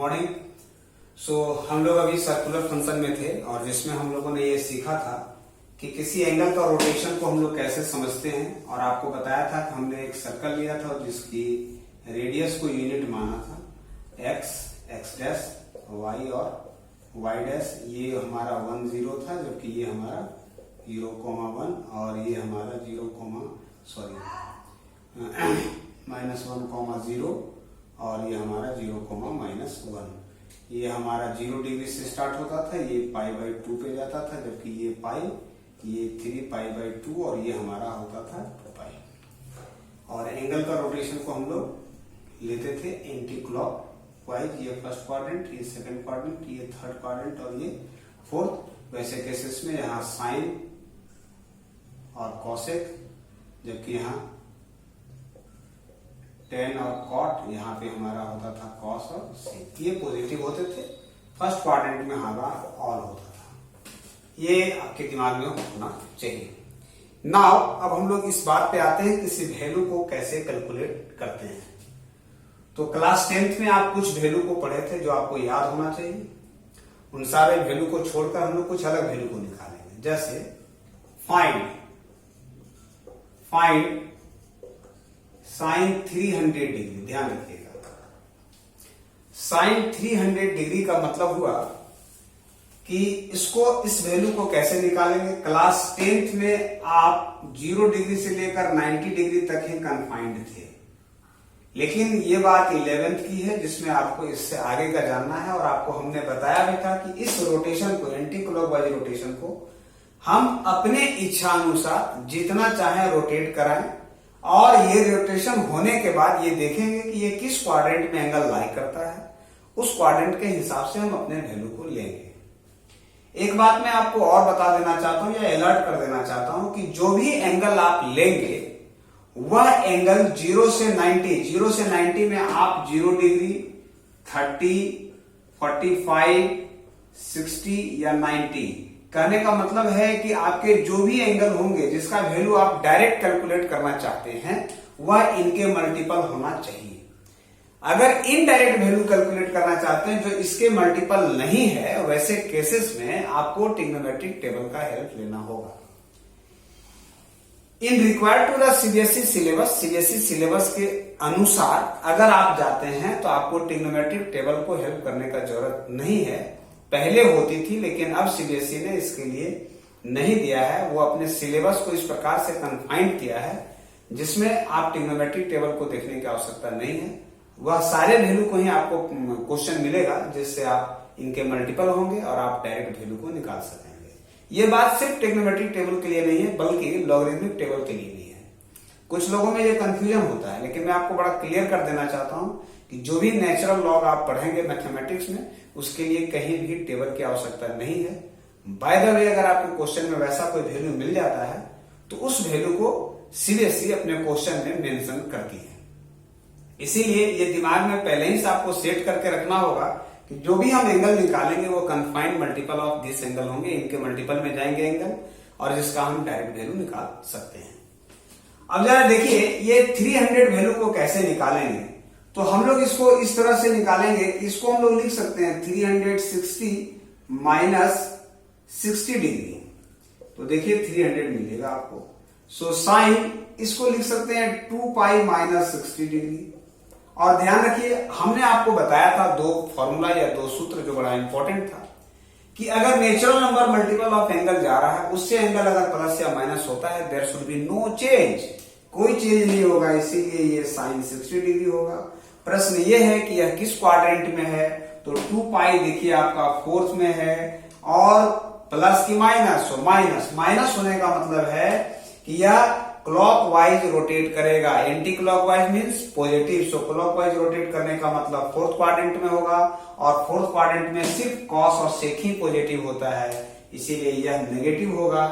Morning. हम लोग अभी सर्कुलर फंक्शन में थे और जिसमें हम लोगों ने ये सीखा था कि किसी एंगल का रोटेशन को हम लोग कैसे समझते हैं, और आपको बताया था कि हमने एक सर्कल लिया था जिसकी रेडियस को यूनिट माना था x, x डैश, y और y डैश। ये हमारा 1 0 था, जबकि ये हमारा 0,1 और ये हमारा -1,0 और ये हमारा 0,-1। ये हमारा 0 डिग्री से स्टार्ट होता था, ये π/2 पे जाता था, जबकि ये पाई, ये 3π/2 और ये हमारा होता था 2π। और एंगल का रोटेशन को हम लोग लेते थे एंटी क्लॉक वाइज। ये फर्स्ट क्वाड्रेंट, ये सेकंड क्वाड्रेंट, ये थर्ड क्वाड्रेंट और ये फोर्थ। वैसे केसेस में यहाँ साइन और कॉसेक, जबकि यहाँ टेन और कॉट, यहाँ पे हमारा होता था कॉस और सेक। ये पॉजिटिव होते थे। फर्स्ट क्वाड्रेंट में हमारा ऑल होता था। ये आपके दिमाग में होना चाहिए। नाउ अब हम लोग इस बात पे आते हैं कि किसी वैल्यू को कैसे कैलकुलेट करते हैं। तो क्लास 10th में आप कुछ वैल्यू को पढ़े थे जो आपको याद होना चाहिए। उन सारे वैल्यू को छोड़कर हम लोग कुछ अलग वैल्यू को निकालेंगे। जैसे फाइंड साइन 300 डिग्री। ध्यान रखिएगा, साइन 300 डिग्री का मतलब हुआ कि इस वैल्यू को कैसे निकालेंगे। क्लास 10th में आप 0 डिग्री से लेकर 90 डिग्री तक ही कन्फाइंड थे, लेकिन ये बात 11th की है जिसमें आपको इससे आगे का जानना है। और आपको हमने बताया भी था कि इस रोटेशन को, एंटी क्लॉकवाइज रोटेशन को, हम अपने इच्छा अनुसार जितना चाहे रोटेट कराएं, और ये रोटेशन होने के बाद ये देखेंगे कि ये किस क्वाड्रेंट में एंगल लाई करता है। उस क्वाड्रेंट के हिसाब से हम अपने वैल्यू को लेंगे। एक बात मैं आपको और बता देना चाहता हूं या अलर्ट कर देना चाहता हूं कि जो भी एंगल आप लेंगे वह एंगल 0 से 90 में आप 0 डिग्री, 30, 45, 60 या 90, कहने का मतलब है कि आपके जो भी एंगल होंगे जिसका वैल्यू आप डायरेक्ट कैलकुलेट करना चाहते हैं वह इनके मल्टीपल होना चाहिए। अगर इनडायरेक्ट वैल्यू कैलकुलेट करना चाहते हैं जो इसके मल्टीपल नहीं है, वैसे केसेस में आपको ट्रिग्नोमेट्रिक टेबल का हेल्प लेना होगा। In required to the CBSE syllabus के अनुसार अगर आप जाते हैं तो आपको ट्रिग्नोमेट्रिक टेबल को हेल्प करने का जरूरत नहीं है। पहले होती थी, लेकिन अब सीबीएसई ने इसके लिए नहीं दिया है। वो अपने सिलेबस को इस प्रकार से कन्फाइंड किया है जिसमें आप ट्रिग्नोमेट्रिक टेबल को देखने की आवश्यकता नहीं है। वह सारे वैल्यू को ही आपको क्वेश्चन मिलेगा जिससे आप इनके मल्टीपल होंगे और आप डायरेक्ट वैल्यू को निकाल सकेंगे। ये बात सिर्फ ट्रिग्नोमेट्रिक टेबल के लिए नहीं है, बल्कि लॉगरिथमिक टेबल के लिए भी है। कुछ लोगों में ये कंफ्यूजन होता है, लेकिन मैं आपको बड़ा क्लियर कर देना चाहता हूं कि जो भी नेचुरल लॉग आप पढ़ेंगे मैथमेटिक्स में, उसके लिए कहीं भी टेबल की आवश्यकता नहीं है। बाय द वे, अगर आपके क्वेश्चन में वैसा कोई वैल्यू मिल जाता है तो उस वैल्यू को सीबीएसई अपने क्वेश्चन में मेंशन करती है। इसीलिए ये दिमाग में पहले ही से आपको सेट करके रखना होगा कि जो भी हम एंगल निकालेंगे वो confined multiple of this angle होंगे। इनके मल्टीपल में जाएंगे एंगल, और जिसका हम डायरेक्ट वैल्यू निकाल सकते हैं। अब जरा देखिए, ये 300 वैल्यू को कैसे निकालेंगे। तो हम लोग इसको इस तरह से निकालेंगे। इसको हम लोग लिख सकते हैं 360 माइनस 60 डिग्री। तो देखिए 300 मिलेगा आपको। साइन इसको लिख सकते हैं 2π माइनस 60 डिग्री। और ध्यान रखिए, हमने आपको बताया था 2 फॉर्मूला या 2 सूत्र जो बड़ा इंपॉर्टेंट था कि अगर natural number multiple of angle जा रहा है, उससे एंगल अगर प्लस या माइनस होता है, there should be no change, कोई चेंज नहीं होगा। इसीलिए ये साइन 60 डिग्री होगा। प्रश्न ये है कि यह किस क्वाड्रेंट में है। तो 2π देखिए आपका फोर्थ में है, और प्लस की माइनस, माइनस होने का मतलब है कि यह क्लॉकवाइज रोटेट करेगा। Anti clockwise means positive. So clockwise rotate करने का मतलब फोर्थ क्वाड्रेंट में होगा, और फोर्थ क्वाड्रेंट में सिर्फ कॉस और सेक ही पॉजिटिव होता है, इसीलिए यह नेगेटिव होगा।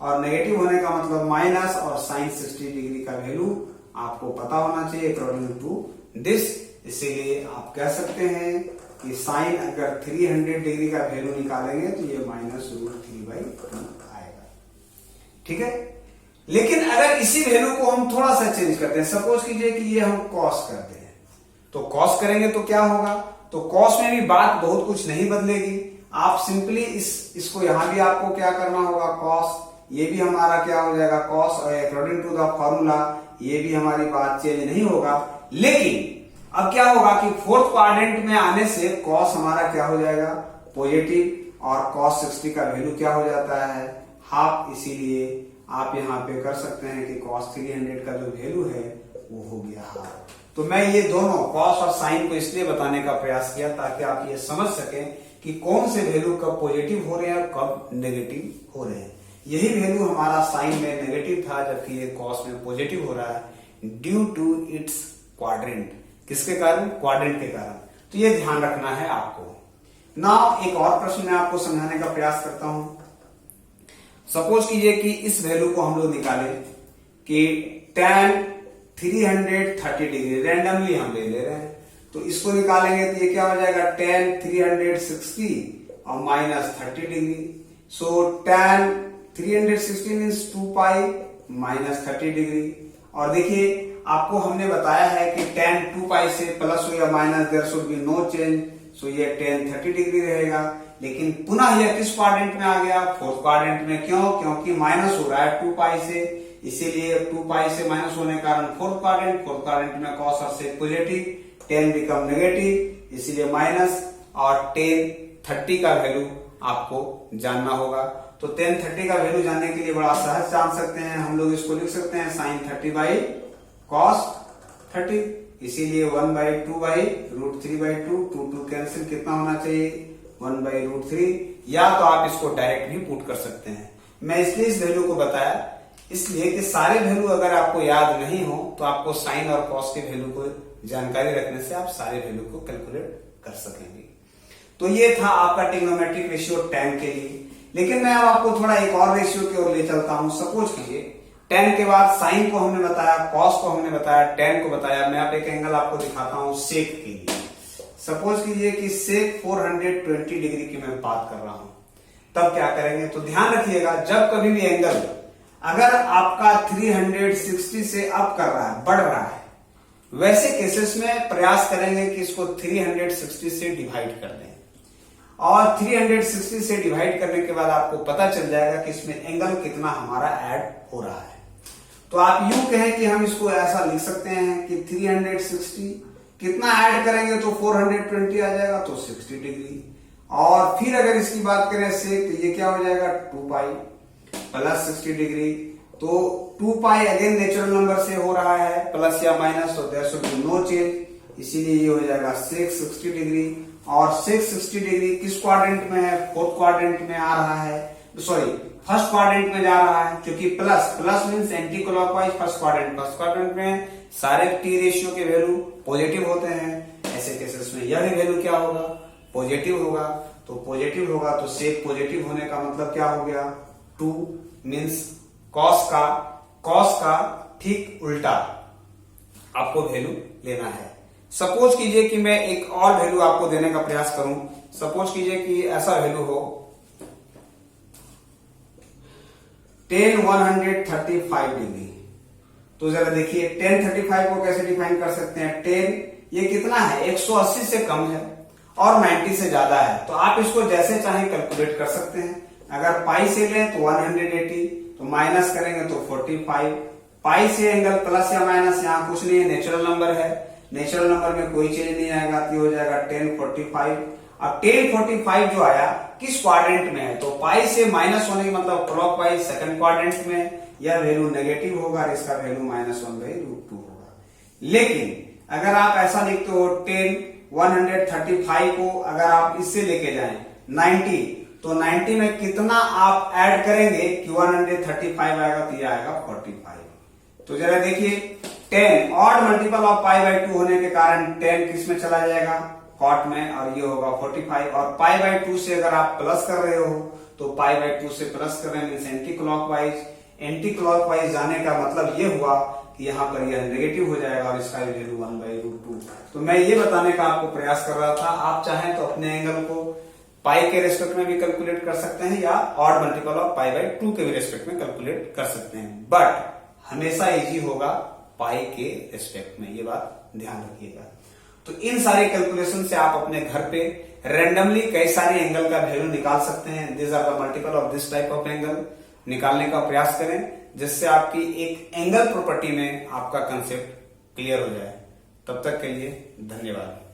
और नेगेटिव होने का मतलब माइनस, और साइन 60 डिग्री का वैल्यू आपको पता होना चाहिए अकॉर्डिंग टू दिस। इसीलिए आप कह सकते हैं कि साइन अगर 300 डिग्री का वैल्यू निकालेंगे तो ये -√3/2 आएगा। ठीक है, लेकिन अगर इसी वैल्यू को हम थोड़ा सा चेंज करते हैं, सपोज कीजिए कि ये हम कॉस करते हैं, तो कॉस करेंगे तो क्या होगा, तो कॉस में भी बात बहुत कुछ नहीं बदलेगी। आप सिंपली इसको यहां भी आपको क्या करना होगा, कॉस, ये भी हमारा क्या हो जाएगा कॉस, और अकॉर्डिंग टू द फॉर्मूला ये भी हमारी बात चेंज नहीं होगा। लेकिन अब क्या होगा कि फोर्थ क्वाड्रेंट में आने से कॉस हमारा क्या हो जाएगा पॉजिटिव, और कॉस 60 का वैल्यू क्या हो जाता है हाफ। इसीलिए आप यहाँ पे कर सकते हैं कि कॉस 300 का जो वैल्यू है वो हो गया हाफ। तो मैं ये दोनों कॉस और साइन को इसलिए बताने का प्रयास किया ताकि आप ये समझ सकें कि कौन से वैल्यू कब पॉजिटिव हो रहे हैं और कब नेगेटिव हो रहे हैं। यही वैल्यू हमारा साइन में नेगेटिव था, जबकि ये कॉस में पॉजिटिव हो रहा है ड्यू टू इट्स क्वाड्रेंट। किसके कारण? क्वाड्रेंट के कारण। तो ये ध्यान रखना है आपको। नाउ एक और प्रश्न मैं आपको समझाने का प्रयास करता हूं। सपोज कीजिए कि इस वैल्यू को हम लोग निकालें कि tan 330 डिग्री, रैंडमली हम ले रहे हैं, तो इसको निकालेंगे तो ये क्या हो जाएगा tan 360 और माइनस 30 डिग्री। सो tan 360 means 2 pi minus 30 degree. और देखिए आपको हमने बताया है कि tan 2 पाई से प्लस हो या minus there should be no change, so ये tan 30 डिग्री रहेगा। लेकिन पुनः यह किस क्वाड्रेंट में आ गया? फोर्थ क्वाड्रेंट में। क्यों? क्योंकि माइनस हो रहा है 2 पाई से, इसीलिए 2 पाई से माइनस होने के कारण फोर्थ क्वाड्रेंट में कॉस और सेक पॉजिटिव, tan बिकम नेगेटिव, इसीलिए माइनस, और tan 30 का वैल्यू आपको जानना होगा। तो tan 30 का वैल्यू जानने के लिए बड़ा सहज जान सकते हैं, हम लोग इसको लिख सकते हैं साइन 30 बाई कॉस 30, इसीलिए 1/2/√3/2, 2 कैंसिल, कितना होना चाहिए 1/√3, या तो आप इसको डायरेक्ट भी पुट कर सकते हैं। मैं इसलिए इस वैल्यू को बताया इसलिए कि सारे वैल्यू अगर आपको याद नहीं हो तो आपको साइन और कॉस के वैल्यू को जानकारी रखने से आप सारे वैल्यू को कैलकुलेट कर सकेंगे। तो ये था आपका ट्रिग्नोमेट्रिक रेशियो tan के लिए। लेकिन मैं अब आपको थोड़ा एक और रेशियो की ओर ले चलता हूं। सपोज कीजिए tan के बाद साइन को हमने बताया, कॉस को हमने बताया, tan को बताया। मैं अब एक एंगल आपको दिखाता हूं सेक के लिए। सपोज कीजिए कि सेक 420 डिग्री की मैं बात कर रहा हूं, तब क्या करेंगे? तो ध्यान रखिएगा, जब कभी भी एंगल अगर आपका 360 से अप कर रहा है, बढ़ रहा है, वैसे केसेस में प्रयास करेंगे कि इसको 360 से डिवाइड कर दें, और 360 से डिवाइड करने के बाद आपको पता चल जाएगा कि इसमें एंगल कितना हमारा ऐड हो रहा है। तो आप यूं कहें कि हम इसको ऐसा लिख सकते हैं कि 360 कितना ऐड करेंगे तो 420 आ जाएगा, तो 60 डिग्री। और फिर अगर इसकी बात करें से, तो ये क्या हो जाएगा 2 पाई प्लस 60 डिग्री। तो 2 पाई अगेन नेचुरल नंबर से हो रहा है, प्लस या माइनस, तो there should be no change, इसीलिए ये हो जाएगा सेक 60 डिग्री। और सेक 60 डिग्री किस क्वाड्रेंट में है? फोर्थ क्वाड्रेंट में आ रहा है, सॉरी फर्स्ट क्वाड्रेंट में जा रहा है, क्योंकि plus means anti clockwise first quadrant में सारे टी रेशियो के वैल्यू पॉजिटिव होते हैं। ऐसे केसेस में यह भी वैल्यू क्या होगा? पॉजिटिव होगा। तो पॉजिटिव होगा तो सेक पॉजिटिव होने का मतलब क्या हो गया? 2 मीन्स कॉस का ठीक उल्टा आपको वैल्यू लेना है। सपोज कीजिए कि मैं एक और वैल्यू आपको देने का प्रयास करूं। सपोज कीजिए कि ऐसा वैल्यू हो tan 135 डिग्री। तो जरा देखिए tan 35 को कैसे डिफाइन कर सकते हैं? tan ये कितना है? 180 से कम है और 90 से ज्यादा है, तो आप इसको जैसे चाहे कैलकुलेट कर सकते हैं। अगर पाई से लें तो 180, तो माइनस करेंगे तो 45। पाई से एंगल प्लस या माइनस यहाँ कुछ नहीं है, नेचुरल नंबर है, नेचुरल नंबर में कोई चेंज नहीं आएगा, तो हो जाएगा tan 45। अब tan 45 जो आया किस क्वाड्रेंट में है? तो पाई से माइनस होने का मतलब क्लॉकवाइज सेकंड क्वाड्रेंट में, यह वैल्यू नेगेटिव होगा और इसका वैल्यू -1/√2 होगा। लेकिन अगर आप ऐसा लिखते हो tan 135 को अगर आप इससे लेके जाएं 90, तो 90 में कितना आप ऐड करेंगे कि 135 आएगा, तो यह आएगा 45। तो जरा देखिए 10 ऑड मल्टीपल ऑफ π/2 होने के कारण 10 किस में चला जाएगा? कॉट में, और ये होगा 45। और π/2 से अगर आप प्लस कर रहे हो तो π/2 से प्लस कर रहे हैं मीन्स एंटी क्लॉकवाइज जाने का मतलब ये हुआ कि यहाँ पर यह नेगेटिव हो जाएगा और इसका वैल्यू 1/√2। तो मैं ये बताने का आपको प्रयास कर रहा था, आप चाहें तो अपने एंगल को पाई के रेस्पेक्ट में भी कैलकुलेट कर सकते हैं या ऑड मल्टीपल ऑफ π/2 के भी रेस्पेक्ट में कैलकुलेट कर सकते हैं, बट हमेशा इजी होगा पाई के रेस्पेक्ट में, ये बात ध्यान रखिएगा। तो इन सारे कैलकुलेशन से आप अपने घर पे रैंडमली कई सारे एंगल का वैल्यू निकाल सकते हैं। This are the multiple of this type of angle निकालने का प्रयास करें, जिससे आपकी एक एंगल प्रॉपर्टी में आपका कंसेप्ट क्लियर हो जाए। तब तक के लिए धन्यवाद।